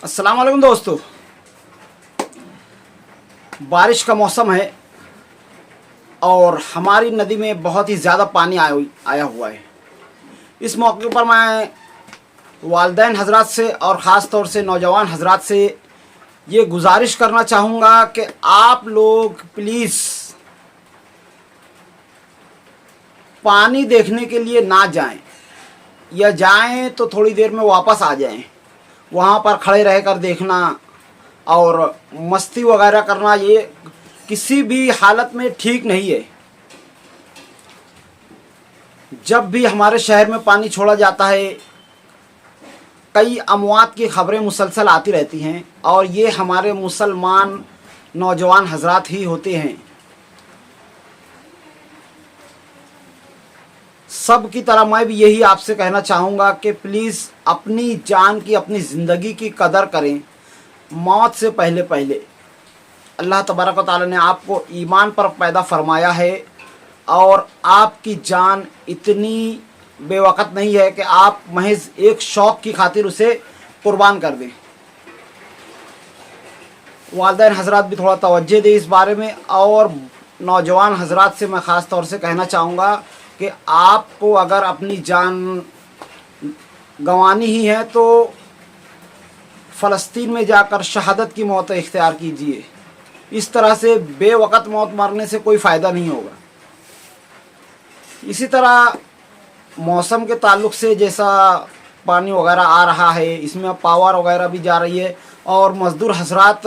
अस्सलाम वालेकुम दोस्तों। बारिश का मौसम है और हमारी नदी में बहुत ही ज़्यादा पानी आया हुआ है। इस मौके पर मैं वालिदैन हजरात से और ख़ास तौर से नौजवान हजरात से ये गुजारिश करना चाहूँगा कि आप लोग प्लीज़ पानी देखने के लिए ना जाएं, या जाएं तो थोड़ी देर में वापस आ जाएं। वहाँ पर खड़े रहकर देखना और मस्ती वगैरह करना ये किसी भी हालत में ठीक नहीं है। जब भी हमारे शहर में पानी छोड़ा जाता है, कई अमवात की खबरें मुसलसल आती रहती हैं और ये हमारे मुसलमान नौजवान हजरात ही होते हैं। सब की तरह मैं भी यही आपसे कहना चाहूँगा कि प्लीज़ अपनी जान की, अपनी ज़िंदगी की कदर करें। मौत से पहले पहले अल्लाह तबारक व तआला ने आपको ईमान पर पैदा फरमाया है और आपकी जान इतनी बेवकत नहीं है कि आप महज एक शौक़ की खातिर उसे कुर्बान कर दें। वालिदैन हजरात भी थोड़ा तवज्जो दें इस बारे में। और नौजवान हजरात से मैं ख़ास तौर से कहना चाहूँगा कि आपको अगर अपनी जान गंवानी ही है तो फ़लस्तीन में जाकर शहादत की मौत इख्तियार कीजिए। इस तरह से बेवक़्त मौत मरने से कोई फ़ायदा नहीं होगा। इसी तरह मौसम के ताल्लुक़ से जैसा पानी वगैरह आ रहा है, इसमें पावर वगैरह भी जा रही है और मज़दूर हजरात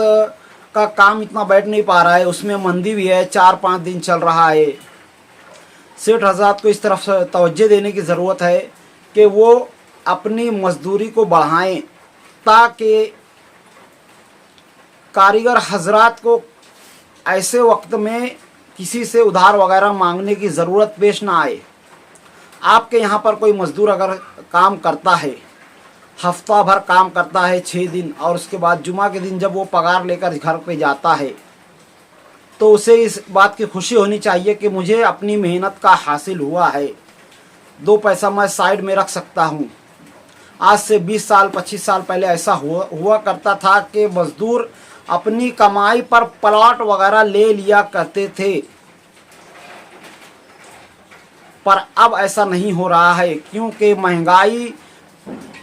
का काम इतना बैठ नहीं पा रहा है, उसमें मंदी भी है, 4-5 दिन चल रहा है। सेठ हजरात को इस तरफ से तवज्जो देने की ज़रूरत है कि वो अपनी मजदूरी को बढ़ाएं ताकि कारीगर हजरात को ऐसे वक्त में किसी से उधार वगैरह मांगने की ज़रूरत पेश ना आए। आपके यहाँ पर कोई मज़दूर अगर काम करता है, हफ्ता भर काम करता है 6 दिन, और उसके बाद जुमा के दिन जब वो पगार लेकर घर पे जाता है तो उसे इस बात की खुशी होनी चाहिए कि मुझे अपनी मेहनत का हासिल हुआ है, 2 पैसा मैं साइड में रख सकता हूँ। आज से 20 साल 25 साल पहले ऐसा हुआ करता था कि मज़दूर अपनी कमाई पर प्लॉट वगैरह ले लिया करते थे, पर अब ऐसा नहीं हो रहा है क्योंकि महंगाई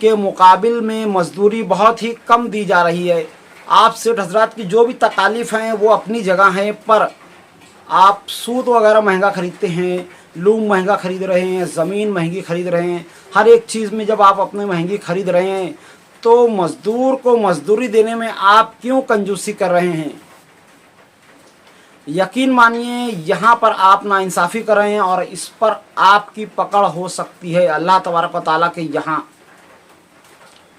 के मुकाबिल में मजदूरी बहुत ही कम दी जा रही है। आप सेठ हजरात की जो भी तकालीफ़ हैं वो अपनी जगह हैं, पर आप सूद वगैरह महंगा ख़रीदते हैं, लूम महंगा ख़रीद रहे हैं, ज़मीन महंगी ख़रीद रहे हैं। हर एक चीज़ में जब आप अपने महंगी ख़रीद रहे हैं तो मज़दूर को मज़दूरी देने में आप क्यों कंजूसी कर रहे हैं? यकीन मानिए यहाँ पर आप नाइंसाफ़ी कर रहे हैं और इस पर आपकी पकड़ हो सकती है अल्लाह तबारक व तआला के यहाँ।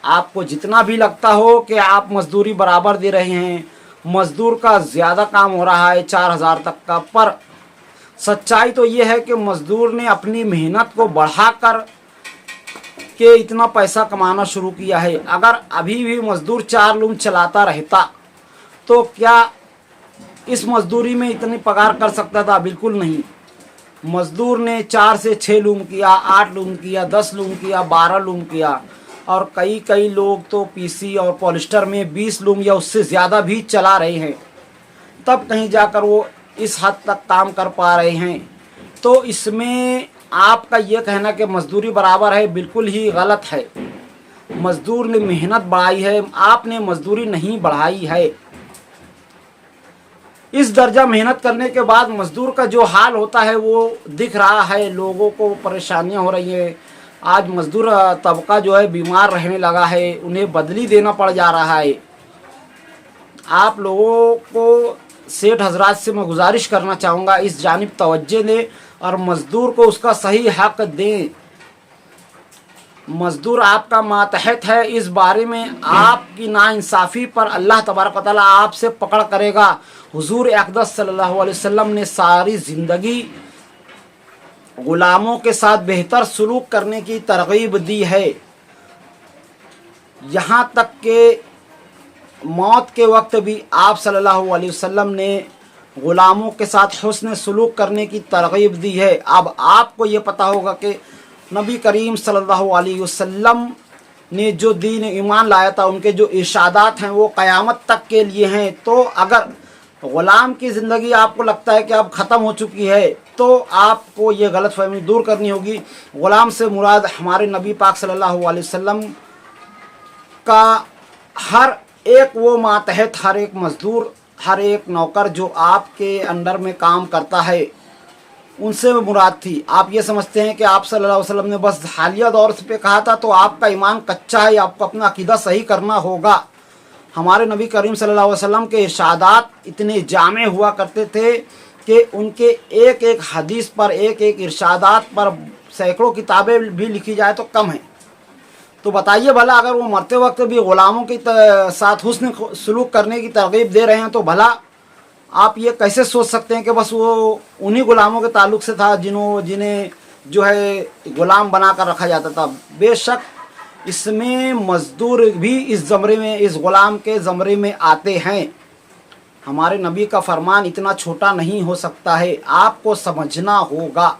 आपको जितना भी लगता हो कि आप मज़दूरी बराबर दे रहे हैं, मज़दूर का ज़्यादा काम हो रहा है 4000 तक का, पर सच्चाई तो ये है कि मज़दूर ने अपनी मेहनत को बढ़ाकर के इतना पैसा कमाना शुरू किया है। अगर अभी भी मज़दूर 4 लूम चलाता रहता तो क्या इस मज़दूरी में इतनी पगार कर सकता था? बिल्कुल नहीं। मज़दूर ने 4 से 6 लूम किया, 8 लूम किया, 10 लूम किया, 12 लूम किया, और कई लोग तो पीसी और पॉलिस्टर में 20 लूम या उससे ज़्यादा भी चला रहे हैं, तब कहीं जाकर वो इस हद तक काम कर पा रहे हैं। तो इसमें आपका ये कहना कि मज़दूरी बराबर है बिल्कुल ही गलत है। मज़दूर ने मेहनत बढ़ाई है, आपने मज़दूरी नहीं बढ़ाई है। इस दर्जा मेहनत करने के बाद मज़दूर का जो हाल होता है वो दिख रहा है, लोगों को परेशानियां हो रही हैं। आज मज़दूर तबका जो है बीमार रहने लगा है, उन्हें बदली देना पड़ जा रहा है। आप लोगों को सेठ हजरात से मैं गुजारिश करना चाहूँगा इस जानिब तवज्जो दें और मज़दूर को उसका सही हक़ दें। मज़दूर आपका मातहत है, इस बारे में आपकी नाइंसाफ़ी पर अल्लाह तबारक व तआला आपसे पकड़ करेगा। हुज़ूर अक़दस सल्लल्लाहु अलैहि वसल्लम ने सारी ज़िंदगी ग़ुलामों के साथ बेहतर सलूक करने की तरग़ीब दी है। यहाँ तक कि मौत के वक्त भी आप सल्लल्लाहु अलैहि वसल्लम ने ग़ुलामों के साथ हुस्न सलूक करने की तरग़ीब दी है। अब आपको ये पता होगा कि नबी करीम सल्लल्लाहु अलैहि वसल्लम ने जो दीन ईमान लाया था, उनके जो इरशादात हैं वो क़यामत तक के लिए हैं। तो अगर ग़ुलाम की ज़िंदगी आपको लगता है कि अब ख़त्म हो चुकी है, तो आपको ये गलतफ़हमी दूर करनी होगी। ग़ुलाम से मुराद हमारे नबी पाक सल्लल्लाहु अलैहि वसल्लम का हर एक वो मातहत, हर एक मज़दूर, हर एक नौकर जो आपके अंडर में काम करता है, उनसे मुराद थी। आप ये समझते हैं कि आप सल्लल्लाहु अलैहि वसल्लम ने बस हालिया दौर पे कहा था, तो आपका ईमान कच्चा है, आपको अपना अकीदा सही करना होगा। हमारे नबी करीम सल्लल्लाहु अलैहि वसल्लम के इरशादात इतने जामे हुआ करते थे कि उनके एक एक हदीस पर, एक एक इरशादात पर सैकड़ों किताबें भी लिखी जाए तो कम है। तो बताइए भला, अगर वो मरते वक्त भी ग़ुलामों के साथ हुस्न सलूक करने की तरगीब दे रहे हैं, तो भला आप ये कैसे सोच सकते हैं कि बस वो उन्हीं ग़ुलामों के ताल्लुक़ से था जिन्हें जो है ग़ुलाम बना कर रखा जाता था। बेशक इसमें मज़दूर भी इस ज़मरे में, इस ग़ुलाम के ज़मरे में आते हैं। हमारे नबी का फरमान इतना छोटा नहीं हो सकता है, आपको समझना होगा।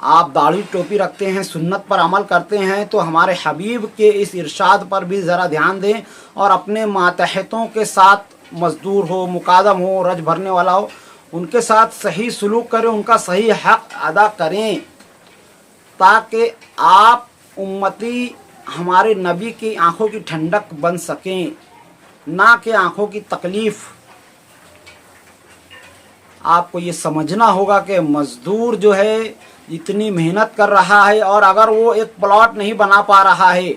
आप दाढ़ी टोपी रखते हैं, सुन्नत पर अमल करते हैं, तो हमारे हबीब के इस इरशाद पर भी ज़रा ध्यान दें और अपने मातहतों के साथ, मज़दूर हो, मुकादम हो, रज भरने वाला हो, उनके साथ सही सलूक करें, उनका सही हक़ अदा करें, ताकि आप उम्मती हमारे नबी की आँखों की ठंडक बन सकें, ना कि आँखों की तकलीफ़। आपको ये समझना होगा कि मज़दूर जो है इतनी मेहनत कर रहा है, और अगर वो एक प्लॉट नहीं बना पा रहा है,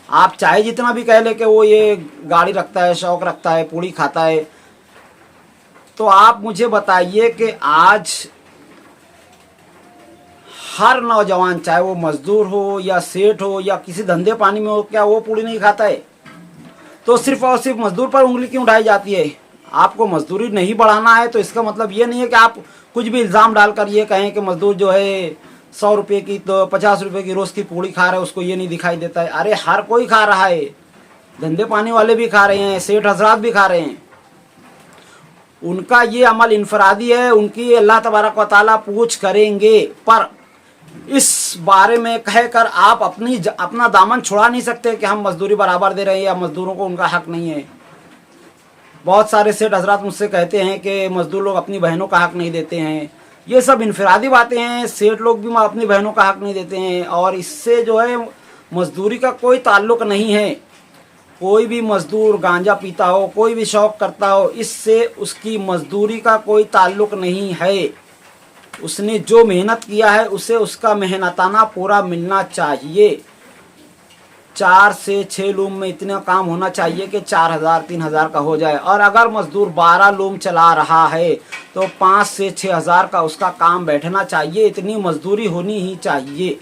आप चाहे जितना भी कह ले कि वो ये गाड़ी रखता है, शौक़ रखता है, पूड़ी खाता है, तो आप मुझे बताइए कि आज हर नौजवान, चाहे वो मज़दूर हो या सेठ हो या किसी धंधे पानी में हो, क्या वो पूड़ी नहीं खाता है? तो सिर्फ़ और सिर्फ मज़दूर पर उंगली क्यों उठाई जाती है? आपको मज़दूरी नहीं बढ़ाना है तो इसका मतलब ये नहीं है कि आप कुछ भी इल्ज़ाम डालकर ये कहें कि मज़दूर जो है 100 रुपये की, तो 50 रुपये की रोज़ की पूड़ी खा रहा है, उसको ये नहीं दिखाई देता है। अरे हर कोई खा रहा है, धंधे पानी वाले भी खा रहे हैं, सेठ हजरात भी खा रहे हैं। उनका ये अमल इनफरादी है, उनकी अल्लाह तबारक व तआला पूछ करेंगे। पर इस बारे में कहकर आप अपना दामन छुड़ा नहीं सकते कि हम मज़दूरी बराबर दे रहे हैं या मज़दूरों को उनका हक़ नहीं है। बहुत सारे सेठ हजरात मुझसे कहते हैं कि मज़दूर लोग अपनी बहनों का हक़ नहीं देते हैं। ये सब इनफरादी बातें हैं। सेठ लोग भी अपनी बहनों का हक़ नहीं देते हैं, और इससे जो है मज़दूरी का कोई ताल्लुक़ नहीं है। कोई भी मज़दूर गांजा पीता हो, कोई भी शौक़ करता हो, इससे उसकी मज़दूरी का कोई ताल्लुक़ नहीं है। उसने जो मेहनत किया है उसे उसका मेहनताना पूरा मिलना चाहिए। 4 से 6 लूम में इतना काम होना चाहिए कि 4000 3000 का हो जाए, और अगर मज़दूर 12 लूम चला रहा है तो 5 से 6000 का उसका काम बैठना चाहिए। इतनी मज़दूरी होनी ही चाहिए।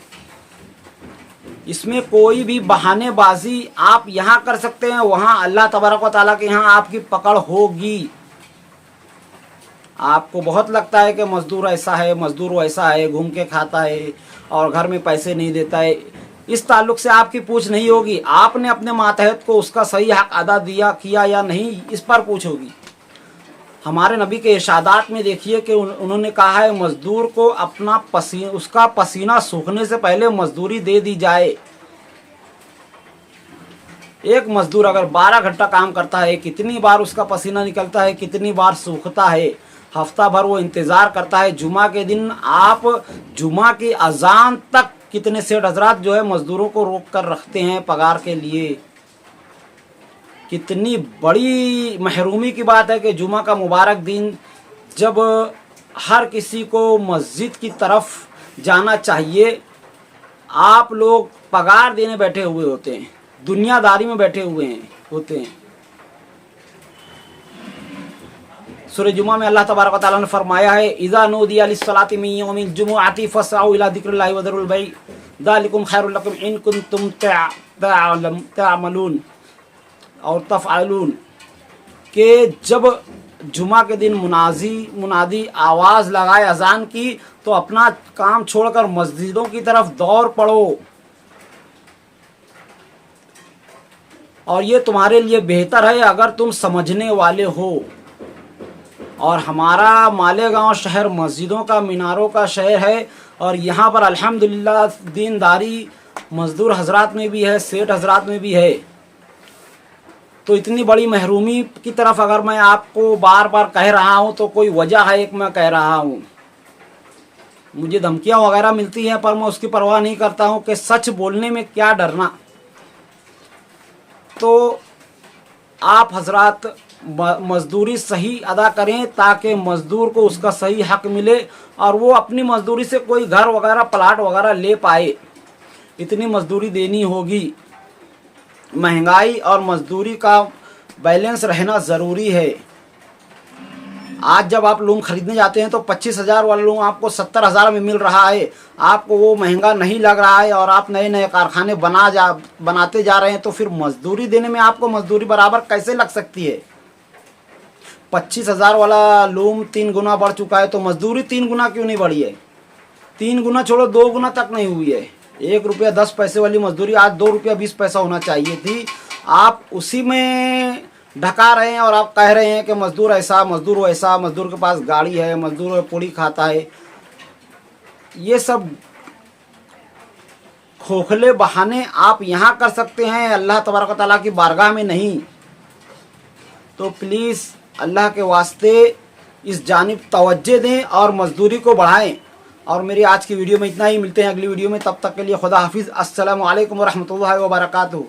इसमें कोई भी बहानेबाजी आप यहाँ कर सकते हैं, वहाँ अल्लाह तबारक व तआला के यहाँ आपकी पकड़ होगी। आपको बहुत लगता है कि मज़दूर ऐसा है, मज़दूर वैसा है, घूम के खाता है और घर में पैसे नहीं देता है, इस ताल्लुक़ से आपकी पूछ नहीं होगी। आपने अपने मातहत को उसका सही हक़ अदा किया या नहीं, इस पर पूछ होगी। हमारे नबी के इरशादात में देखिए कि उन्होंने कहा है मज़दूर को उसका पसीना सूखने से पहले मज़दूरी दे दी जाए। एक मज़दूर अगर 12 घंटा काम करता है, कितनी बार उसका पसीना निकलता है, कितनी बार सूखता है, हफ्ता भर वो इंतज़ार करता है। जुमा के दिन आप जुमा की अजान तक कितने सेठ हजरात जो है मज़दूरों को रोक कर रखते हैं पगार के लिए। कितनी बड़ी महरूमी की बात है कि जुमा का मुबारक दिन, जब हर किसी को मस्जिद की तरफ जाना चाहिए, आप लोग पगार देने बैठे हुए होते हैं, दुनियादारी में बैठे हुए होते हैं। सूरह जुमा में अल्लाह तबारक व तआला ने फरमाया है, इज़ा नूदिया लिस्सलाति मिन यौमिल जुमुअति फस्अऊ इला ज़िक्रिल्लाहि व ज़रुल बैअ ज़ालिकुम खैरुल लकुम इन कुंतुम तअमलून और तफ़अलून, के जब जुमा के दिन मुनादी आवाज़ लगाए अजान की, तो अपना काम छोड़कर मस्जिदों की तरफ दौड़ पड़ो, और ये तुम्हारे लिए बेहतर है अगर तुम समझने वाले हो। और हमारा मालेगांव शहर मस्जिदों का, मीनारों का शहर है, और यहाँ पर अल्हम्दुलिल्लाह दीनदारी मज़दूर हजरात में भी है, सेठ हजरात में भी है। तो इतनी बड़ी महरूमी की तरफ अगर मैं आपको बार बार कह रहा हूँ तो कोई वजह है, एक मैं कह रहा हूँ। मुझे धमकियाँ वगैरह मिलती हैं पर मैं उसकी परवाह नहीं करता हूँ कि सच बोलने में क्या डरना। तो आप हजरात मजदूरी सही अदा करें ताकि मजदूर को उसका सही हक मिले और वो अपनी मजदूरी से कोई घर वगैरह प्लाट वगैरह ले पाए। इतनी मजदूरी देनी होगी। महंगाई और मजदूरी का बैलेंस रहना ज़रूरी है। आज जब आप लूम खरीदने जाते हैं तो 25,000 वाला लूम आपको 70,000 में मिल रहा है, आपको वो महंगा नहीं लग रहा है और आप नए नए कारखाने बनाते जा रहे हैं, तो फिर मजदूरी देने में आपको मजदूरी बराबर कैसे लग सकती है? 25,000 वाला लूम 3 गुना बढ़ चुका है तो मजदूरी 3 गुना क्यों नहीं बढ़ी है? 3 गुना छोड़ो, 2 गुना तक नहीं हुई है। 1 रुपया 10 पैसे वाली मजदूरी आज 2 रुपया 20 पैसा होना चाहिए थी। आप उसी में ढका रहे हैं और आप कह रहे हैं कि मजदूर ऐसा, मजदूर वैसा, मजदूर के पास गाड़ी है, मजदूर पूड़ी खाता है। ये सब खोखले बहाने आप यहाँ कर सकते हैं, अल्लाह तबारक व तआला की बारगाह में नहीं। तो प्लीज़ अल्लाह के वास्ते इस जानिब तवज्जो दें और मजदूरी को बढ़ाएं। और मेरी आज की वीडियो में इतना ही। मिलते हैं अगली वीडियो में, तब तक के लिए खुदा हाफिज़। अस्सलामु अलैकुम व रहमतुल्लाहि व बरकातुहू।